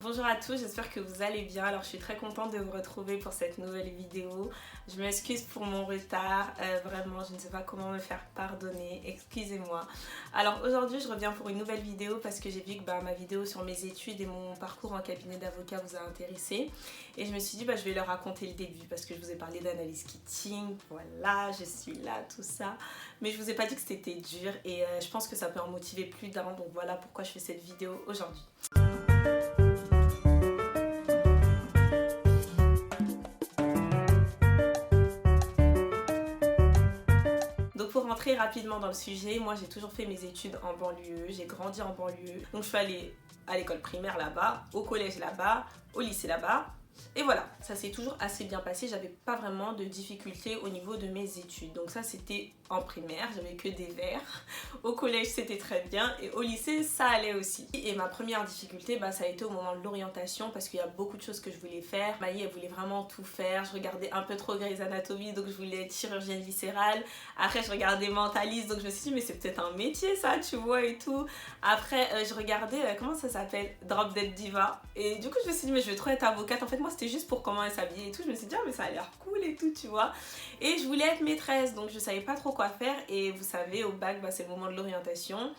Bonjour à tous, j'espère que vous allez bien. Alors je suis très contente de vous retrouver pour cette nouvelle vidéo. Je m'excuse pour mon retard, vraiment je ne sais pas comment me faire pardonner, excusez-moi. Alors aujourd'hui je reviens pour une nouvelle vidéo parce que j'ai vu que ma vidéo sur mes études et mon parcours en cabinet d'avocat vous a intéressé. Et je me suis dit je vais leur raconter le début parce que je vous ai parlé d'analyse Keating, voilà je suis là, tout ça. Mais je vous ai pas dit que c'était dur et je pense que ça peut en motiver plus d'un, donc voilà pourquoi je fais cette vidéo aujourd'hui. Donc pour rentrer rapidement dans le sujet, moi j'ai toujours fait mes études en banlieue, j'ai grandi en banlieue. Donc je suis allée à l'école primaire là-bas, au collège là-bas, au lycée là-bas. Et voilà, ça s'est toujours assez bien passé, j'avais pas vraiment de difficultés au niveau de mes études. Donc ça c'était en primaire, j'avais que des verts. Au collège c'était très bien et au lycée ça allait aussi. Et ma première difficulté ça a été au moment de l'orientation parce qu'il y a beaucoup de choses que je voulais faire. Maï elle voulait vraiment tout faire, je regardais un peu trop Grey's Anatomy donc je voulais être chirurgienne viscérale. Après je regardais mentaliste donc je me suis dit mais c'est peut-être un métier ça tu vois et tout. Après je regardais comment ça s'appelle, Drop Dead Diva et du coup je me suis dit mais je vais trop être avocate. En fait moi c'était juste pour comment elle s'habillait et tout, je me suis dit mais ça a l'air cool et tout tu vois. Et je voulais être maîtresse donc je savais pas trop quoi faire et vous savez au bac c'est le moment de l'orientation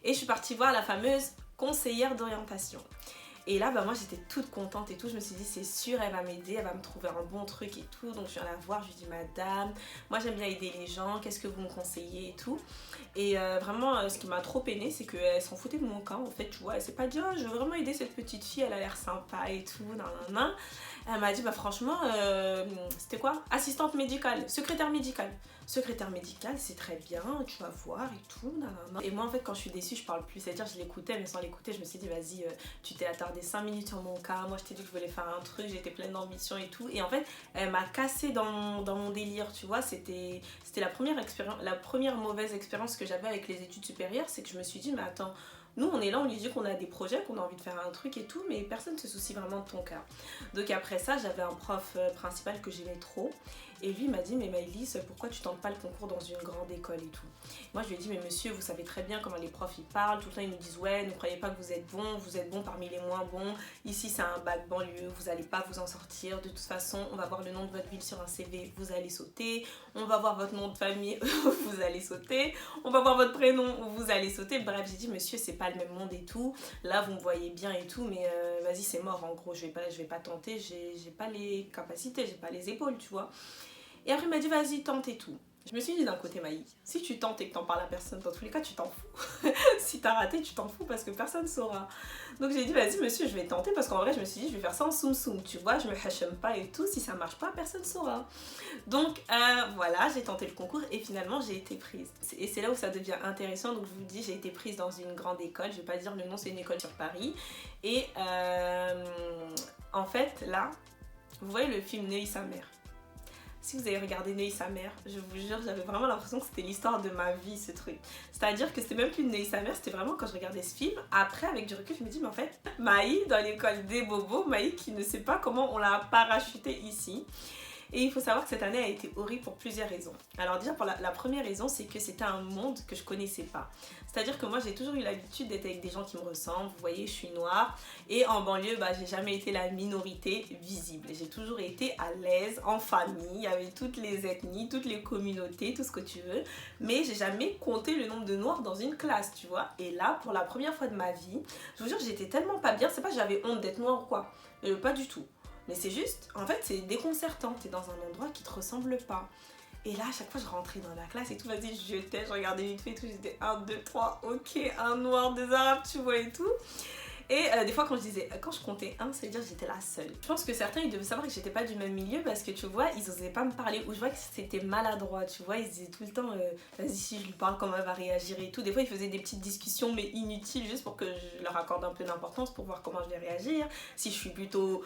et je suis partie voir la fameuse conseillère d'orientation. Et là, moi j'étais toute contente et tout, je me suis dit c'est sûr elle va m'aider, elle va me trouver un bon truc et tout. Donc je viens la voir, je lui dis madame, moi j'aime bien aider les gens, qu'est-ce que vous me conseillez et tout. Et vraiment ce qui m'a trop peinée c'est qu'elle s'en foutait de mon cas en fait, tu vois, elle s'est pas dit oh, je veux vraiment aider cette petite fille, elle a l'air sympa et tout, nan. Elle m'a dit franchement, c'était quoi? Assistante médicale, secrétaire médicale. Secrétaire médicale c'est très bien, tu vas voir et tout, nan. Et moi en fait quand je suis déçue je parle plus, c'est-à-dire je l'écoutais mais sans l'écouter je me suis dit vas-y tu t'es attardé 5 minutes sur mon cas, moi je t'ai dit que je voulais faire un truc, j'étais pleine d'ambition et tout. Et en fait elle m'a cassée dans mon délire, tu vois, c'était la première mauvaise expérience que j'avais avec les études supérieures, c'est que je me suis dit mais attends, nous on est là, on lui dit qu'on a des projets, qu'on a envie de faire un truc et tout, mais personne ne se soucie vraiment de ton cas. Donc après ça j'avais un prof principal que j'aimais trop et lui m'a dit mais Maëlys pourquoi tu tentes pas le concours dans une grande école et tout. Moi je lui ai dit mais monsieur vous savez très bien comment les profs ils parlent, tout le temps ils nous disent ouais ne croyez pas que vous êtes bon parmi les moins bons, ici c'est un bac banlieue, vous allez pas vous en sortir, de toute façon on va voir le nom de votre ville sur un CV, vous allez sauter, on va voir votre nom de famille, vous allez sauter, on va voir votre prénom, vous allez sauter. Bref j'ai dit monsieur c'est pas le même monde et tout, là vous me voyez bien et tout mais vas-y c'est mort en gros, je vais pas tenter, j'ai pas les capacités, j'ai pas les épaules tu vois. Et après il m'a dit vas-y tente et tout. Je me suis dit d'un côté Maï, si tu tentes et que t'en parles à personne, dans tous les cas tu t'en fous. Si t'as raté tu t'en fous parce que personne saura. Donc j'ai dit vas-y monsieur je vais tenter parce qu'en vrai je me suis dit je vais faire ça en soum soum, tu vois, je me hachème pas et tout, si ça marche pas personne saura. Donc voilà, j'ai tenté le concours et finalement j'ai été prise. Et c'est là où ça devient intéressant, donc je vous dis j'ai été prise dans une grande école, je vais pas dire le nom, c'est une école sur Paris. Et en fait là, vous voyez le film Neuilly sa mère. Si vous avez regardé Neuilly sa mère, je vous jure, j'avais vraiment l'impression que c'était l'histoire de ma vie ce truc. C'est-à-dire que c'était même plus Neuilly sa mère, c'était vraiment quand je regardais ce film. Après, avec du recul, je me dis, mais en fait, Maï dans l'école des bobos, Maï qui ne sait pas comment on l'a parachuté ici. Et il faut savoir que cette année a été horrible pour plusieurs raisons. Alors déjà, pour la première raison, c'est que c'était un monde que je connaissais pas. C'est-à-dire que moi, j'ai toujours eu l'habitude d'être avec des gens qui me ressemblent. Vous voyez, je suis noire. Et en banlieue, j'ai jamais été la minorité visible. J'ai toujours été à l'aise, en famille, avec toutes les ethnies, toutes les communautés, tout ce que tu veux. Mais j'ai jamais compté le nombre de noirs dans une classe, tu vois. Et là, pour la première fois de ma vie, je vous jure, j'étais tellement pas bien. C'est pas que j'avais honte d'être noire ou quoi. Pas du tout. Mais c'est juste, en fait, c'est déconcertant. T'es dans un endroit qui te ressemble pas. Et là, à chaque fois, je rentrais dans la classe et tout, vas-y, je regardais vite fait et tout, j'étais 1, 2, 3, ok, un noir, des arabes, tu vois et tout. Et des fois quand je comptais 1, ça veut dire que j'étais la seule. Je pense que certains ils devaient savoir que j'étais pas du même milieu parce que tu vois, ils osaient pas me parler ou je vois que c'était maladroit, tu vois, ils disaient tout le temps vas-y si je lui parle comment elle va réagir et tout. Des fois ils faisaient des petites discussions mais inutiles juste pour que je leur accorde un peu d'importance pour voir comment je vais réagir, si je suis plutôt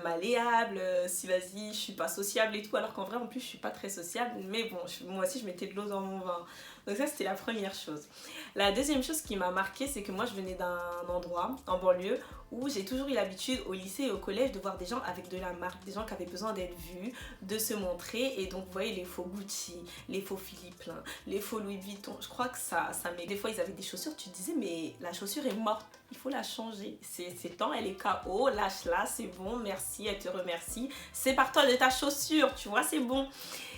malléable, si vas-y je suis pas sociable et tout, alors qu'en vrai en plus je suis pas très sociable mais bon, moi aussi je mettais de l'eau dans mon vin. Donc ça c'était la première chose. La deuxième chose qui m'a marquée c'est que moi je venais d'un endroit en banlieue où j'ai toujours eu l'habitude au lycée et au collège de voir des gens avec de la marque, des gens qui avaient besoin d'être vus, de se montrer. Et donc vous voyez les faux Gucci, les faux Philippe Plein, les faux Louis Vuitton, je crois que ça met... Des fois ils avaient des chaussures, tu te disais mais la chaussure est morte, il faut la changer, c'est temps, elle est KO, lâche-la, c'est bon, merci, elle te remercie, c'est par toi de ta chaussure, tu vois, c'est bon.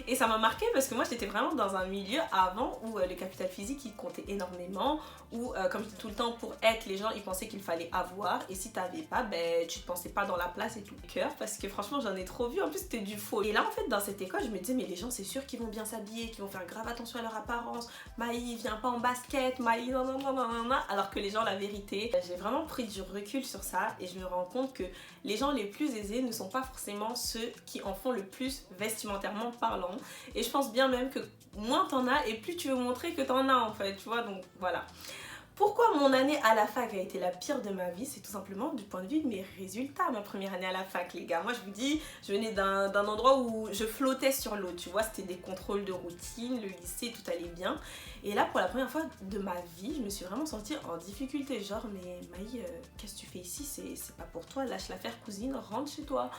Et ça m'a marqué parce que moi j'étais vraiment dans un milieu avant où le capital physique il comptait énormément, où comme je dis tout le temps, pour être, les gens ils pensaient qu'il fallait avoir, et si t'avais pas, ben tu te pensais pas dans la place et tout le cœur, parce que franchement j'en ai trop vu, en plus c'était du faux. Et là en fait dans cette école je me disais mais les gens c'est sûr qu'ils vont bien s'habiller, qu'ils vont faire grave attention à leur apparence, Maï viens pas en basket, Maï non non non non non non, alors que les gens la vérité, j'ai vraiment pris du recul sur ça et je me rends compte que les gens les plus aisés ne sont pas forcément ceux qui en font le plus vestimentairement parlant, et je pense bien même que moins t'en as et plus tu veux montrer que t'en as en fait, tu vois, donc voilà. Pourquoi mon année à la fac a été la pire de ma vie? C'est tout simplement du point de vue de mes résultats. Ma première année à la fac, les gars. Moi, je vous dis, je venais d'un endroit où je flottais sur l'eau. Tu vois, c'était des contrôles de routine, le lycée, tout allait bien. Et là, pour la première fois de ma vie, je me suis vraiment sentie en difficulté. Genre, mais Maï, qu'est-ce que tu fais ici? C'est pas pour toi. Lâche l'affaire, cousine, rentre chez toi.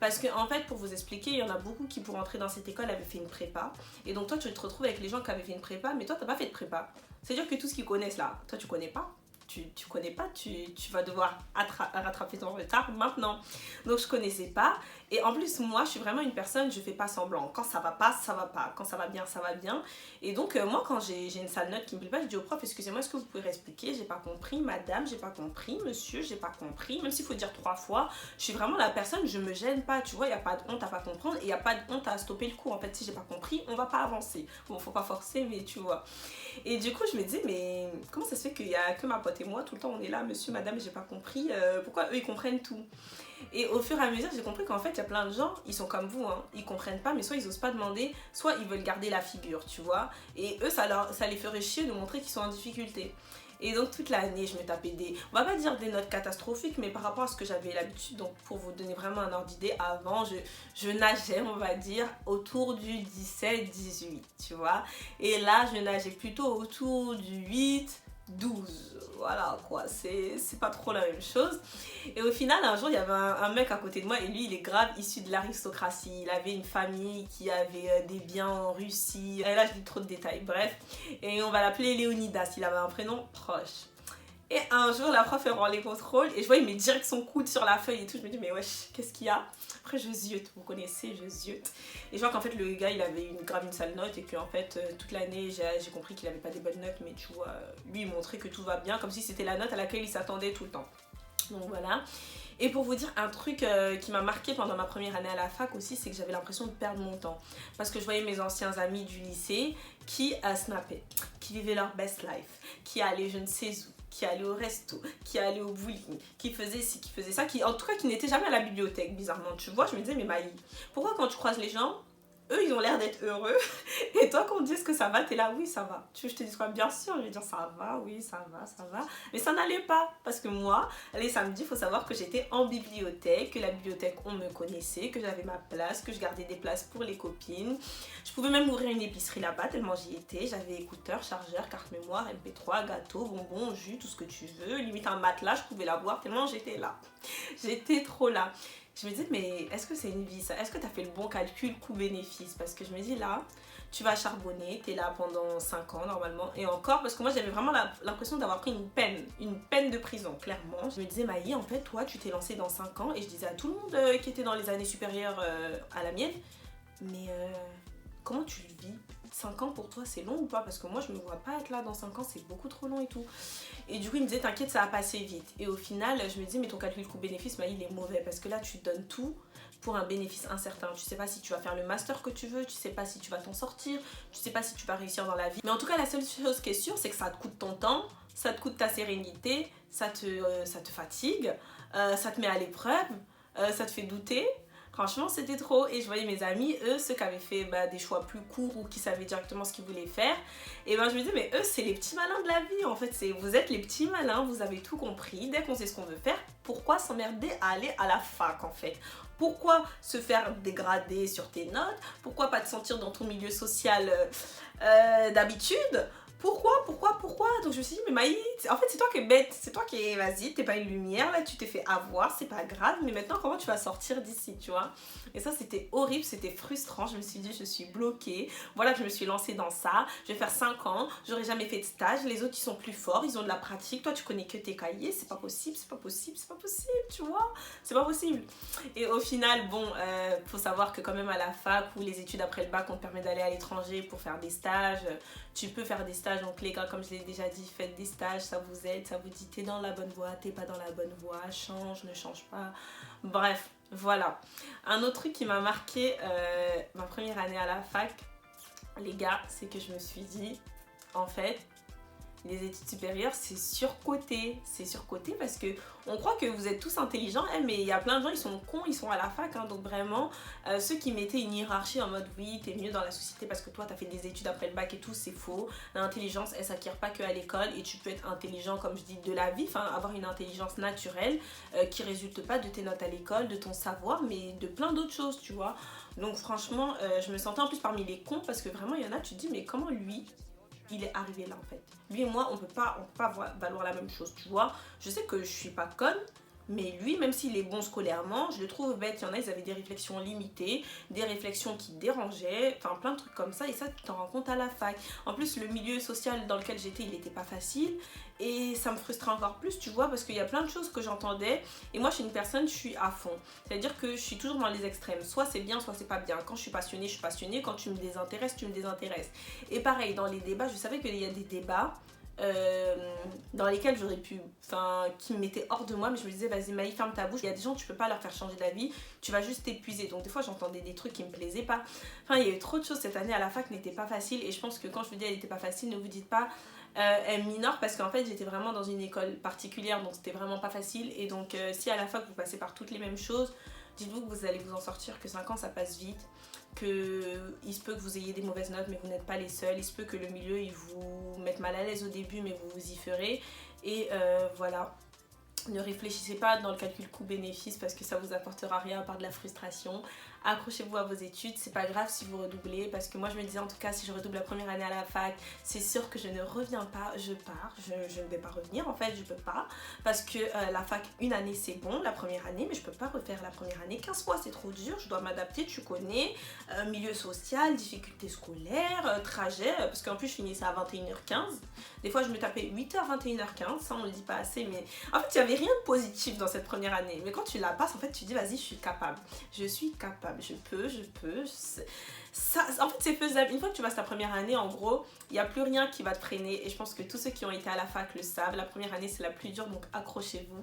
Parce que, en fait, pour vous expliquer, il y en a beaucoup qui, pour entrer dans cette école, avaient fait une prépa. Et donc, toi, tu te retrouves avec les gens qui avaient fait une prépa, mais toi, t'as pas fait de prépa. C'est-à-dire que tout ce qu'ils connaissent là, toi tu connais pas. Tu connais pas, tu vas devoir rattraper ton retard maintenant. Donc je connaissais pas. Et en plus moi je suis vraiment une personne, je fais pas semblant. Quand ça va pas, ça va pas. Quand ça va bien, ça va bien. Et donc moi quand j'ai une sale note qui me plaît pas, je dis au prof excusez-moi, est-ce que vous pouvez réexpliquer? J'ai pas compris, madame, j'ai pas compris, monsieur, j'ai pas compris. Même s'il faut dire 3 fois, je suis vraiment la personne, je me gêne pas. Tu vois, il y a pas de honte à pas comprendre et il y a pas de honte à stopper le cours. En fait si j'ai pas compris, on va pas avancer. Bon faut pas forcer mais tu vois. Et du coup je me dis mais comment ça se fait qu'il y a que ma pote et moi tout le temps on est là monsieur madame j'ai pas compris, pourquoi eux ils comprennent tout? Et au fur et à mesure j'ai compris qu'en fait il y a plein de gens, ils sont comme vous hein, ils comprennent pas mais soit ils osent pas demander, soit ils veulent garder la figure tu vois, et eux ça les ferait chier de montrer qu'ils sont en difficulté. Et donc toute l'année je me tapais des, on va pas dire des notes catastrophiques, mais par rapport à ce que j'avais l'habitude, donc pour vous donner vraiment un ordre d'idée, avant je nageais on va dire autour du 17-18 tu vois, et là je nageais plutôt autour du 8-12, voilà quoi, c'est pas trop la même chose. Et au final un jour il y avait un mec à côté de moi et lui il est grave issu de l'aristocratie, il avait une famille qui avait des biens en Russie, et là je dis trop de détails, bref, et on va l'appeler Léonidas, il avait un prénom proche. Et un jour la prof elle rend les contrôles et je vois il met direct son coude sur la feuille et tout, je me dis mais wesh qu'est-ce qu'il y a? Après je ziote, vous connaissez, je ziote. Et je vois qu'en fait le gars il avait grave une sale note et qu'en fait toute l'année j'ai compris qu'il avait pas des bonnes notes, mais tu vois lui il montrait que tout va bien comme si c'était la note à laquelle il s'attendait tout le temps. Donc voilà. Et pour vous dire un truc qui m'a marqué pendant ma première année à la fac aussi, c'est que j'avais l'impression de perdre mon temps. Parce que je voyais mes anciens amis du lycée qui snappaient, qui vivaient leur best life, qui allaient je ne sais où, qui allaient au resto, qui allaient au bowling, qui faisaient ci, qui faisaient ça, qui en tout cas qui n'étaient jamais à la bibliothèque bizarrement. Tu vois, je me disais mais Maï, pourquoi quand tu croises les gens, eux ils ont l'air d'être heureux et toi quand on dit que ça va, t'es là oui ça va. Tu veux que je te dise quoi? Bien sûr, je vais dire ça va, oui ça va, mais ça n'allait pas parce que moi les samedis il faut savoir que j'étais en bibliothèque, que la bibliothèque on me connaissait, que j'avais ma place, que je gardais des places pour les copines. Je pouvais même ouvrir une épicerie là-bas tellement j'y étais, j'avais écouteurs, chargeurs, carte mémoire, MP3, gâteaux, bonbons, jus, tout ce que tu veux, limite un matelas je pouvais l'avoir tellement j'étais là. J'étais trop là. Je me disais mais est-ce que c'est une vie ça? Est-ce que tu as fait le bon calcul coût-bénéfice? Parce que je me dis là, tu vas charbonner, tu es là pendant 5 ans normalement. Et encore, parce que moi j'avais vraiment l'impression d'avoir pris une peine de prison, clairement. Je me disais Maï, en fait toi tu t'es lancée dans 5 ans. Et je disais à tout le monde qui était dans les années supérieures à la mienne, mais comment tu le vis? 5 ans pour toi c'est long ou pas? Parce que moi je me vois pas être là dans 5 ans, c'est beaucoup trop long et tout. Et du coup il me disait t'inquiète ça va passer vite. Et au final je me disais mais ton calcul coût-bénéfice il est mauvais parce que là tu donnes tout pour un bénéfice incertain. Tu sais pas si tu vas faire le master que tu veux, tu sais pas si tu vas t'en sortir, tu sais pas si tu vas réussir dans la vie. Mais en tout cas la seule chose qui est sûre c'est que ça te coûte ton temps, ça te coûte ta sérénité, ça te fatigue, ça te met à l'épreuve, ça te fait douter. Franchement c'était trop. Et je voyais mes amis, eux, ceux qui avaient fait des choix plus courts ou qui savaient directement ce qu'ils voulaient faire, et ben je me disais mais eux c'est les petits malins de la vie en fait, vous êtes les petits malins, vous avez tout compris, dès qu'on sait ce qu'on veut faire, pourquoi s'emmerder à aller à la fac en fait? Pourquoi se faire dégrader sur tes notes? Pourquoi pas te sentir dans ton milieu social d'habitude? pourquoi? Donc je me suis dit, mais Maï, en fait c'est toi qui es bête, c'est toi qui es, vas-y, t'es pas une lumière, là tu t'es fait avoir, c'est pas grave, mais maintenant comment tu vas sortir d'ici, tu vois? Et ça c'était horrible, c'était frustrant, je me suis dit, je suis bloquée, voilà, je me suis lancée dans ça, je vais faire 5 ans, j'aurais jamais fait de stage, les autres ils sont plus forts, ils ont de la pratique, toi tu connais que tes cahiers, c'est pas possible, tu vois? C'est pas possible. Et au final, bon, faut savoir que quand même à la fac ou les études après le bac, on te permet d'aller à l'étranger pour faire des stages. Tu peux faire des stages, donc les gars, comme je l'ai déjà dit, faites des stages, ça vous aide, ça vous dit t'es dans la bonne voie, t'es pas dans la bonne voie, change, ne change pas. Bref, voilà. Un autre truc qui m'a marqué ma première année à la fac, les gars, c'est que je me suis dit, en fait, les études supérieures, c'est surcoté. C'est surcoté parce que on croit que vous êtes tous intelligents, hein, mais il y a plein de gens, ils sont cons, ils sont à la fac. Hein, donc vraiment, ceux qui mettaient une hiérarchie en mode oui, t'es mieux dans la société parce que toi, t'as fait des études après le bac et tout, c'est faux. L'intelligence, elle s'acquiert pas que à l'école et tu peux être intelligent, comme je dis, de la vie, enfin avoir une intelligence naturelle qui résulte pas de tes notes à l'école, de ton savoir, mais de plein d'autres choses, tu vois. Donc franchement, je me sentais en plus parmi les cons parce que vraiment, il y en a, tu te dis, mais comment lui il est arrivé là en fait. Lui et moi, on peut pas valoir la même chose, tu vois. Je sais que je suis pas conne, mais lui, même s'il est bon scolairement, je le trouve bête. Il y en a, ils avaient des réflexions limitées, des réflexions qui dérangeaient, enfin plein de trucs comme ça. Et ça, tu t'en rends compte à la fac. En plus, le milieu social dans lequel j'étais, il n'était pas facile. Et ça me frustrait encore plus, tu vois, parce qu'il y a plein de choses que j'entendais. Et moi, je suis une personne, je suis à fond. C'est-à-dire que je suis toujours dans les extrêmes. Soit c'est bien, soit c'est pas bien. Quand je suis passionnée, je suis passionnée. Quand tu me désintéresses, tu me désintéresses. Et pareil, dans les débats, je savais qu'il y a des débats dans lesquels j'aurais pu, enfin, qui me mettaient hors de moi, mais je me disais, vas-y Maï, ferme ta bouche. Il y a des gens, tu peux pas leur faire changer d'avis, tu vas juste t'épuiser. Donc des fois, j'entendais des trucs qui me plaisaient pas. Enfin, il y a eu trop de choses cette année à la fac, n'était pas facile. Et je pense que quand je vous dis elle n'était pas facile, ne vous dites pas elle minore, parce qu'en fait, j'étais vraiment dans une école particulière, donc c'était vraiment pas facile. Et donc, si à la fac vous passez par toutes les mêmes choses, dites-vous que vous allez vous en sortir, que 5 ans ça passe vite, que il se peut que vous ayez des mauvaises notes mais vous n'êtes pas les seuls, il se peut que le milieu il vous mette mal à l'aise au début mais vous vous y ferez. Et voilà, ne réfléchissez pas dans le calcul coût-bénéfice parce que ça vous apportera rien à part de la frustration. Accrochez-vous à vos études, c'est pas grave si vous redoublez, parce que moi je me disais en tout cas si je redouble la première année à la fac, c'est sûr que je ne reviens pas, je pars, je ne vais pas revenir en fait, je peux pas, parce que la fac une année c'est bon, la première année, mais je peux pas refaire la première année 15 fois, c'est trop dur, je dois m'adapter, tu connais, milieu social, difficultés scolaires, trajet, parce qu'en plus je finissais à 21h15, des fois je me tapais 8h, 21h15, ça on le dit pas assez, mais en fait il y avait rien de positif dans cette première année, mais quand tu la passes en fait tu dis vas-y je suis capable, je peux, ça, en fait c'est faisable. Une fois que tu passes ta première année, en gros, il n'y a plus rien qui va te freiner. Et je pense que tous ceux qui ont été à la fac le savent. La première année, c'est la plus dure, donc accrochez-vous.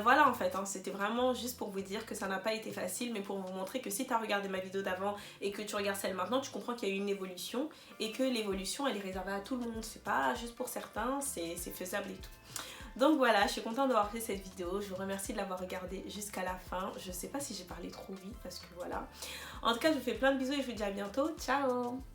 Voilà en fait, hein, c'était vraiment juste pour vous dire que ça n'a pas été facile, mais pour vous montrer que si tu as regardé ma vidéo d'avant et que tu regardes celle maintenant, tu comprends qu'il y a eu une évolution et que l'évolution elle est réservée à tout le monde. C'est pas juste pour certains, c'est faisable et tout. Donc voilà, je suis contente d'avoir fait cette vidéo, je vous remercie de l'avoir regardée jusqu'à la fin. Je sais pas si j'ai parlé trop vite parce que voilà. En tout cas, je vous fais plein de bisous et je vous dis à bientôt. Ciao!